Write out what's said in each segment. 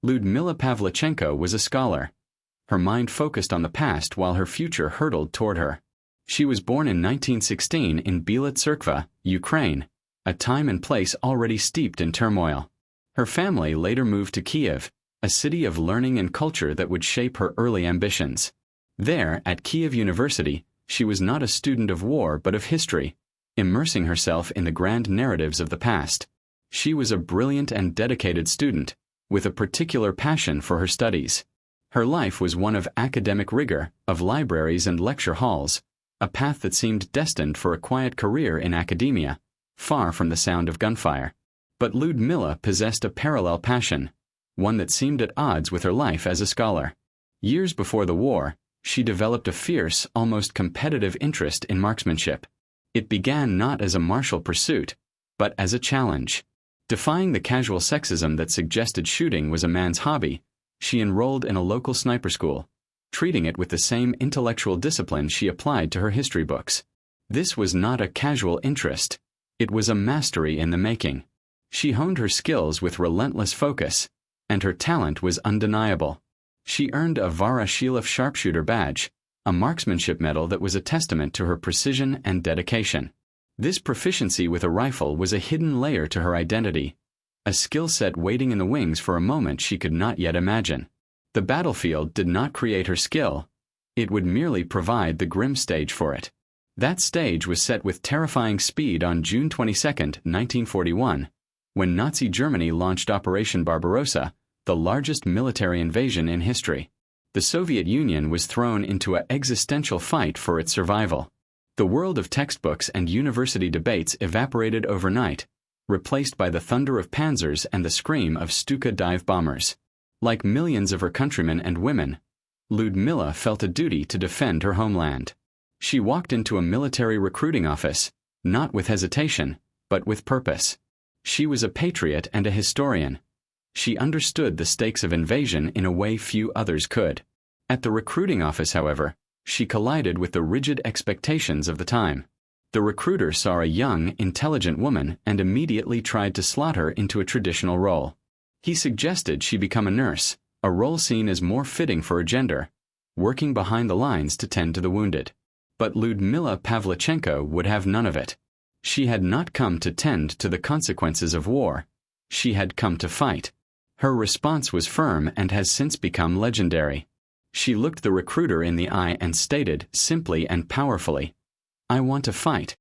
Lyudmila Pavlichenko was a scholar. Her mind focused on the past while her future hurtled toward her. She was born in 1916 in Biela Tserkva, Ukraine, a time and place already steeped in turmoil. Her family later moved to Kiev, a city of learning and culture that would shape her early ambitions. There, at Kiev University, she was not a student of war but of history, immersing herself in the grand narratives of the past. She was a brilliant and dedicated student, with a particular passion for her studies. Her life was one of academic rigor, of libraries and lecture halls, a path that seemed destined for a quiet career in academia, far from the sound of gunfire. But Lyudmila possessed a parallel passion, one that seemed at odds with her life as a scholar. Years before the war, she developed a fierce, almost competitive interest in marksmanship. It began not as a martial pursuit, but as a challenge. Defying the casual sexism that suggested shooting was a man's hobby, she enrolled in a local sniper school, treating it with the same intellectual discipline she applied to her history books. This was not a casual interest. It was a mastery in the making. She honed her skills with relentless focus, and her talent was undeniable. She earned a Varashilov sharpshooter badge, a marksmanship medal that was a testament to her precision and dedication. This proficiency with a rifle was a hidden layer to her identity, a skill set waiting in the wings for a moment she could not yet imagine. The battlefield did not create her skill, it would merely provide the grim stage for it. That stage was set with terrifying speed on June 22, 1941, when Nazi Germany launched Operation Barbarossa, the largest military invasion in history. The Soviet Union was thrown into an existential fight for its survival. The world of textbooks and university debates evaporated overnight, replaced by the thunder of panzers and the scream of Stuka dive bombers. Like millions of her countrymen and women, Lyudmila felt a duty to defend her homeland. She walked into a military recruiting office, not with hesitation, but with purpose. She was a patriot and a historian. She understood the stakes of invasion in a way few others could. At the recruiting office, however, she collided with the rigid expectations of the time. The recruiter saw a young, intelligent woman and immediately tried to slot her into a traditional role. He suggested she become a nurse, a role seen as more fitting for her gender, working behind the lines to tend to the wounded. But Lyudmila Pavlichenko would have none of it. She had not come to tend to the consequences of war. She had come to fight. Her response was firm and has since become legendary. She looked the recruiter in the eye and stated, simply and powerfully, "I want to fight."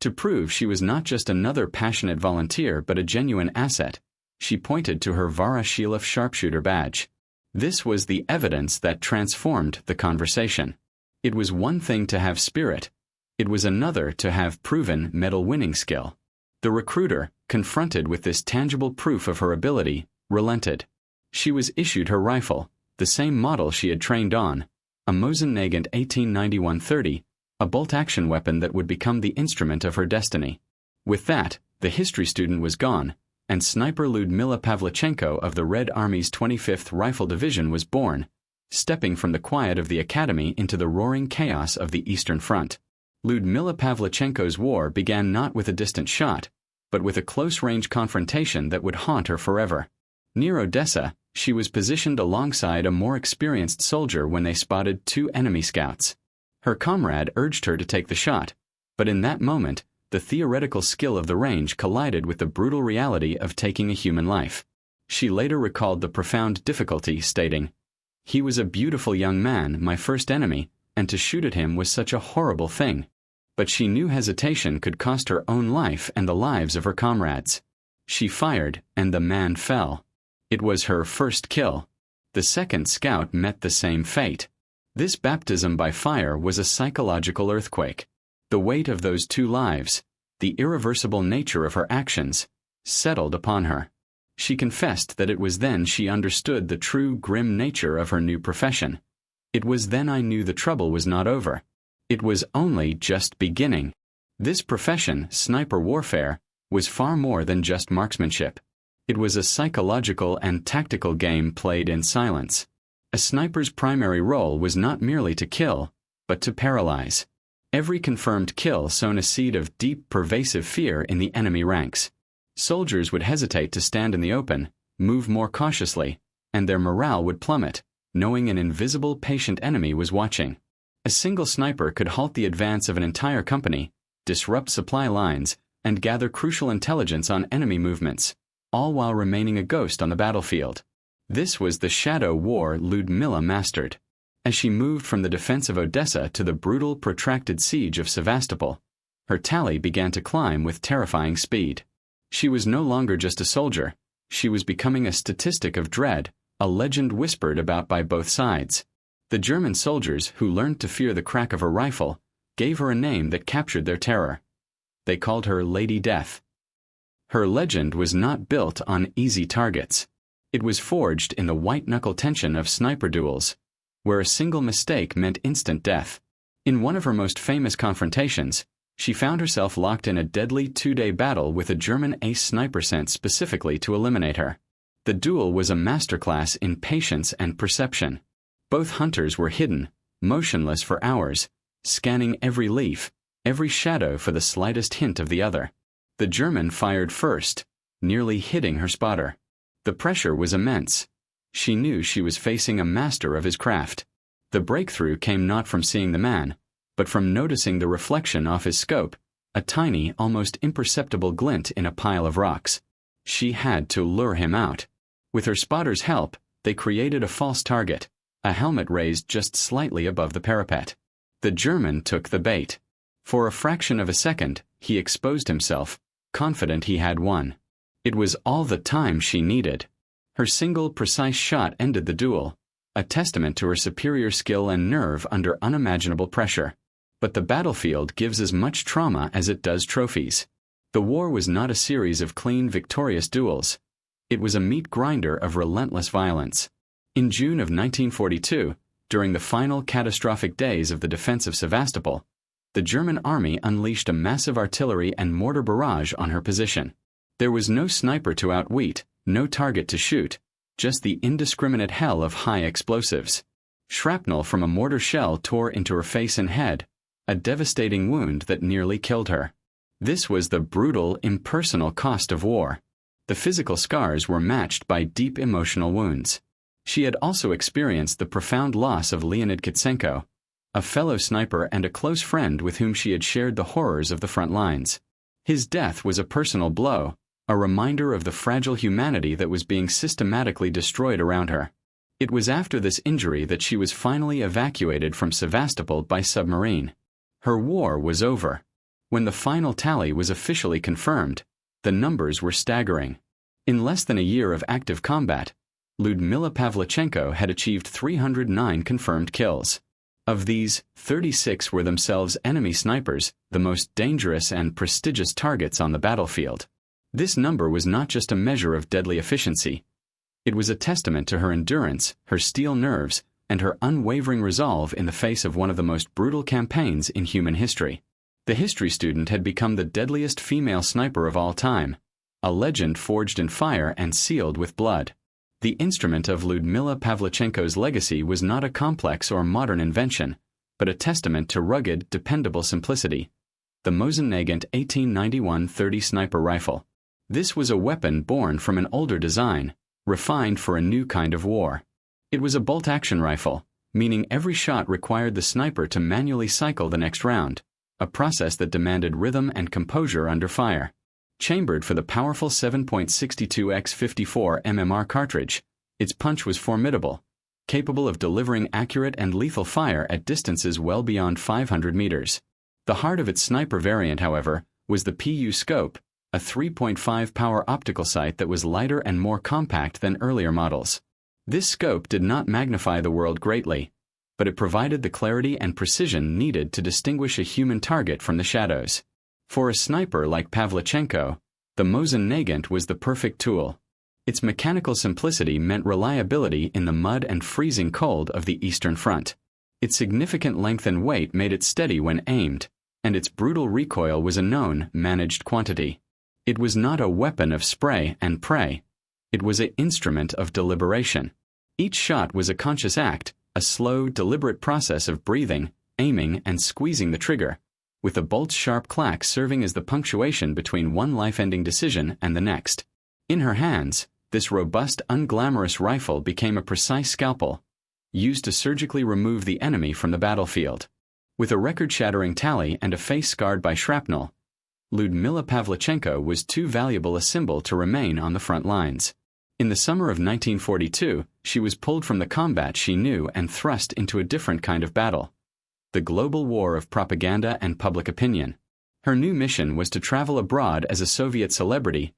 To prove she was not just another passionate volunteer but a genuine asset, she pointed to her Varashilov sharpshooter badge. This was the evidence that transformed the conversation. It was one thing to have spirit. It was another to have proven medal-winning skill. The recruiter, confronted with this tangible proof of her ability, relented. She was issued her rifle, the same model she had trained on, a Mosin Nagant 1891-30, a bolt-action weapon that would become the instrument of her destiny. With that, the history student was gone, and sniper Lyudmila Pavlichenko of the Red Army's 25th Rifle Division was born, stepping from the quiet of the academy into the roaring chaos of the Eastern Front. Lyudmila Pavlichenko's war began not with a distant shot, but with a close-range confrontation that would haunt her forever. Near Odessa, she was positioned alongside a more experienced soldier when they spotted two enemy scouts. Her comrade urged her to take the shot, but in that moment, the theoretical skill of the range collided with the brutal reality of taking a human life. She later recalled the profound difficulty, stating, "He was a beautiful young man, my first enemy, and to shoot at him was such a horrible thing." But she knew hesitation could cost her own life and the lives of her comrades. She fired, and the man fell. It was her first kill. The second scout met the same fate. This baptism by fire was a psychological earthquake. The weight of those two lives, the irreversible nature of her actions, settled upon her. She confessed that it was then she understood the true grim nature of her new profession. "It was then I knew the trouble was not over. It was only just beginning." This profession, sniper warfare, was far more than just marksmanship. It was a psychological and tactical game played in silence. A sniper's primary role was not merely to kill, but to paralyze. Every confirmed kill sown a seed of deep, pervasive fear in the enemy ranks. Soldiers would hesitate to stand in the open, move more cautiously, and their morale would plummet, knowing an invisible, patient enemy was watching. A single sniper could halt the advance of an entire company, disrupt supply lines, and gather crucial intelligence on enemy movements, all while remaining a ghost on the battlefield. This was the shadow war Ludmilla mastered. As she moved from the defense of Odessa to the brutal, protracted siege of Sevastopol, her tally began to climb with terrifying speed. She was no longer just a soldier. She was becoming a statistic of dread, a legend whispered about by both sides. The German soldiers, who learned to fear the crack of her rifle, gave her a name that captured their terror. They called her Lady Death. Her legend was not built on easy targets. It was forged in the white-knuckle tension of sniper duels, where a single mistake meant instant death. In one of her most famous confrontations, she found herself locked in a deadly 2-day battle with a German ace sniper sent specifically to eliminate her. The duel was a masterclass in patience and perception. Both hunters were hidden, motionless for hours, scanning every leaf, every shadow for the slightest hint of the other. The German fired first, nearly hitting her spotter. The pressure was immense. She knew she was facing a master of his craft. The breakthrough came not from seeing the man, but from noticing the reflection off his scope, a tiny, almost imperceptible glint in a pile of rocks. She had to lure him out. With her spotter's help, they created a false target, a helmet raised just slightly above the parapet. The German took the bait. For a fraction of a second, he exposed himself, confident he had won. It was all the time she needed. Her single, precise shot ended the duel, a testament to her superior skill and nerve under unimaginable pressure. But the battlefield gives as much trauma as it does trophies. The war was not a series of clean, victorious duels. It was a meat grinder of relentless violence. In June of 1942, during the final catastrophic days of the defense of Sevastopol, the German army unleashed a massive artillery and mortar barrage on her position. There was no sniper to outwit, no target to shoot, just the indiscriminate hell of high explosives. Shrapnel from a mortar shell tore into her face and head, a devastating wound that nearly killed her. This was the brutal, impersonal cost of war. The physical scars were matched by deep emotional wounds. She had also experienced the profound loss of Leonid Kitsenko, a fellow sniper and a close friend with whom she had shared the horrors of the front lines. His death was a personal blow, a reminder of the fragile humanity that was being systematically destroyed around her. It was after this injury that she was finally evacuated from Sevastopol by submarine. Her war was over. When the final tally was officially confirmed, the numbers were staggering. In less than a year of active combat, Ludmilla Pavlichenko had achieved 309 confirmed kills. Of these, 36 were themselves enemy snipers, the most dangerous and prestigious targets on the battlefield. This number was not just a measure of deadly efficiency. It was a testament to her endurance, her steel nerves, and her unwavering resolve in the face of one of the most brutal campaigns in human history. The history student had become the deadliest female sniper of all time, a legend forged in fire and sealed with blood. The instrument of Ludmilla Pavlichenko's legacy was not a complex or modern invention, but a testament to rugged, dependable simplicity. The Mosin-Nagant 1891 .30 sniper rifle. This was a weapon born from an older design, refined for a new kind of war. It was a bolt-action rifle, meaning every shot required the sniper to manually cycle the next round, a process that demanded rhythm and composure under fire. Chambered for the powerful 7.62x54 mmR cartridge, its punch was formidable, capable of delivering accurate and lethal fire at distances well beyond 500 meters. The heart of its sniper variant, however, was the PU scope, a 3.5 power optical sight that was lighter and more compact than earlier models. This scope did not magnify the world greatly, but it provided the clarity and precision needed to distinguish a human target from the shadows. For a sniper like Pavlichenko, the Mosin-Nagant was the perfect tool. Its mechanical simplicity meant reliability in the mud and freezing cold of the Eastern Front. Its significant length and weight made it steady when aimed, and its brutal recoil was a known, managed quantity. It was not a weapon of spray and pray. It was an instrument of deliberation. Each shot was a conscious act, a slow, deliberate process of breathing, aiming, and squeezing the trigger, with the bolt's sharp clack serving as the punctuation between one life-ending decision and the next. In her hands, This robust, unglamorous rifle became a precise scalpel, used to surgically remove the enemy from the battlefield. With a record-shattering tally and a face scarred by shrapnel, Lyudmila Pavlichenko was too valuable a symbol to remain on the front lines. In the summer of 1942, she was pulled from the combat she knew and thrust into a different kind of battle: the global war of propaganda and public opinion. Her new mission was to travel abroad as a Soviet celebrity,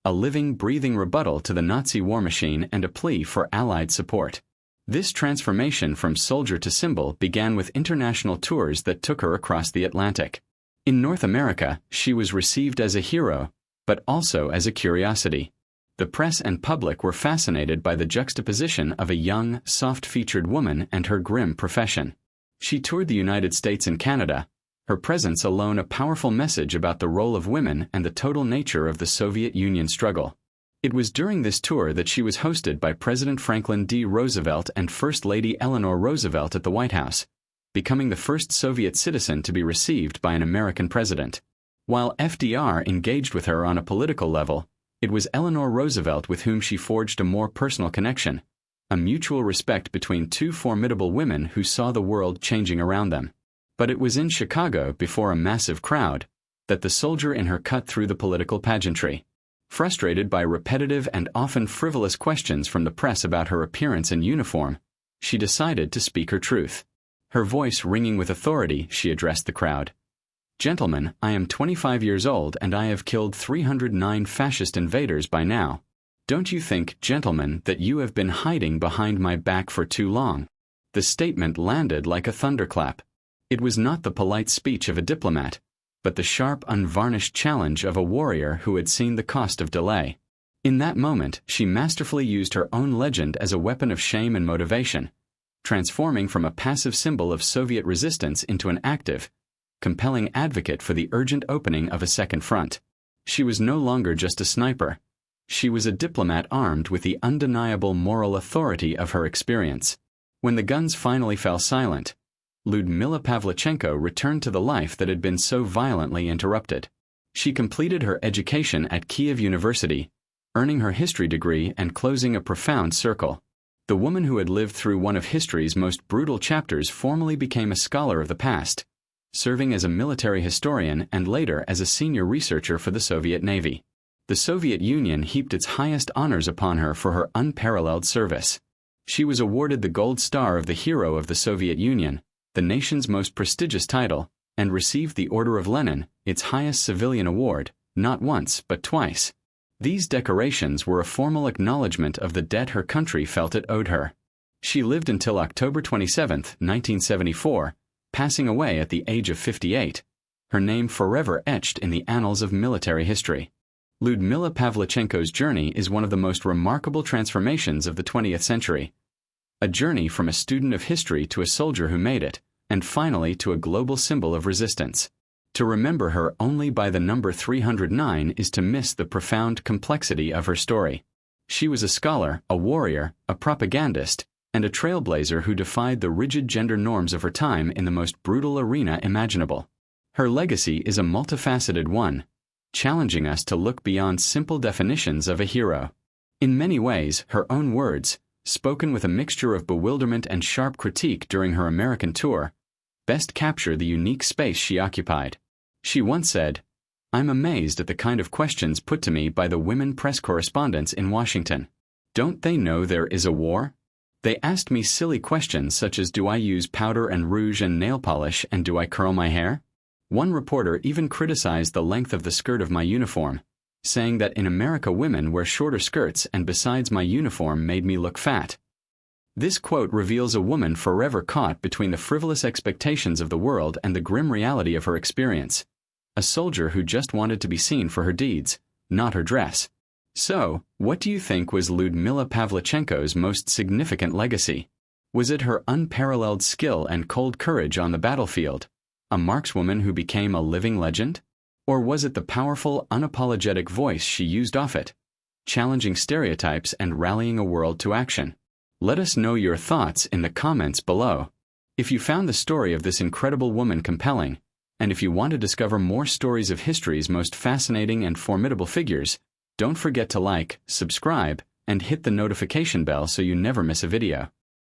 a living, breathing rebuttal to the Nazi war machine and a plea for Allied support. This transformation from soldier to symbol began with international tours that took her across the Atlantic. In North America, she was received as a hero, but also as a curiosity. The press and public were fascinated by the juxtaposition of a young, soft-featured woman and her grim profession. She toured the United States and Canada, her presence alone a powerful message about the role of women and the total nature of the Soviet Union struggle. It was during this tour that she was hosted by President Franklin D. Roosevelt and First Lady Eleanor Roosevelt at the White House, becoming the first Soviet citizen to be received by an American president. While FDR engaged with her on a political level, it was Eleanor Roosevelt with whom she forged a more personal connection, a mutual respect between two formidable women who saw the world changing around them. But it was in Chicago, before a massive crowd, that the soldier in her cut through the political pageantry. Frustrated by repetitive and often frivolous questions from the press about her appearance and uniform, she decided to speak her truth. Her voice ringing with authority, she addressed the crowd. "Gentlemen, I am 25 years old and I have killed 309 fascist invaders by now. Don't you think, gentlemen, that you have been hiding behind my back for too long?" The statement landed like a thunderclap. It was not the polite speech of a diplomat, but the sharp, unvarnished challenge of a warrior who had seen the cost of delay. In that moment, she masterfully used her own legend as a weapon of shame and motivation, transforming from a passive symbol of Soviet resistance into an active, compelling advocate for the urgent opening of a second front. She was no longer just a sniper. She was a diplomat armed with the undeniable moral authority of her experience. When the guns finally fell silent, Lyudmila Pavlichenko returned to the life that had been so violently interrupted. She completed her education at Kiev University, earning her history degree and closing a profound circle. The woman who had lived through one of history's most brutal chapters formally became a scholar of the past, serving as a military historian and later as a senior researcher for the Soviet Navy. The Soviet Union heaped its highest honors upon her for her unparalleled service. She was awarded the Gold Star of the Hero of the Soviet Union, the nation's most prestigious title, and received the Order of Lenin, its highest civilian award, not once but twice. These decorations were a formal acknowledgement of the debt her country felt it owed her. She lived until October 27, 1974, passing away at the age of 58, her name forever etched in the annals of military history. Lyudmila Pavlichenko's journey is one of the most remarkable transformations of the 20th century. A journey from a student of history to a soldier who made it, and finally to a global symbol of resistance. To remember her only by the number 309 is to miss the profound complexity of her story. She was a scholar, a warrior, a propagandist, and a trailblazer who defied the rigid gender norms of her time in the most brutal arena imaginable. Her legacy is a multifaceted one, challenging us to look beyond simple definitions of a hero. In many ways, her own words, spoken with a mixture of bewilderment and sharp critique during her American tour, best capture the unique space she occupied. She once said, "I'm amazed at the kind of questions put to me by the women press correspondents in Washington. Don't they know there is a war? They asked me silly questions such as, do I use powder and rouge and nail polish, and do I curl my hair?" One reporter even criticized the length of the skirt of my uniform, saying that in America women wear shorter skirts and besides my uniform made me look fat. This quote reveals a woman forever caught between the frivolous expectations of the world and the grim reality of her experience. A soldier who just wanted to be seen for her deeds, not her dress. So, what do you think was Lyudmila Pavlichenko's most significant legacy? Was it her unparalleled skill and cold courage on the battlefield, a markswoman who became a living legend? Or was it the powerful, unapologetic voice she used off it, challenging stereotypes and rallying a world to action? Let us know your thoughts in the comments below. If you found the story of this incredible woman compelling, and if you want to discover more stories of history's most fascinating and formidable figures, don't forget to like, subscribe, and hit the notification bell so you never miss a video.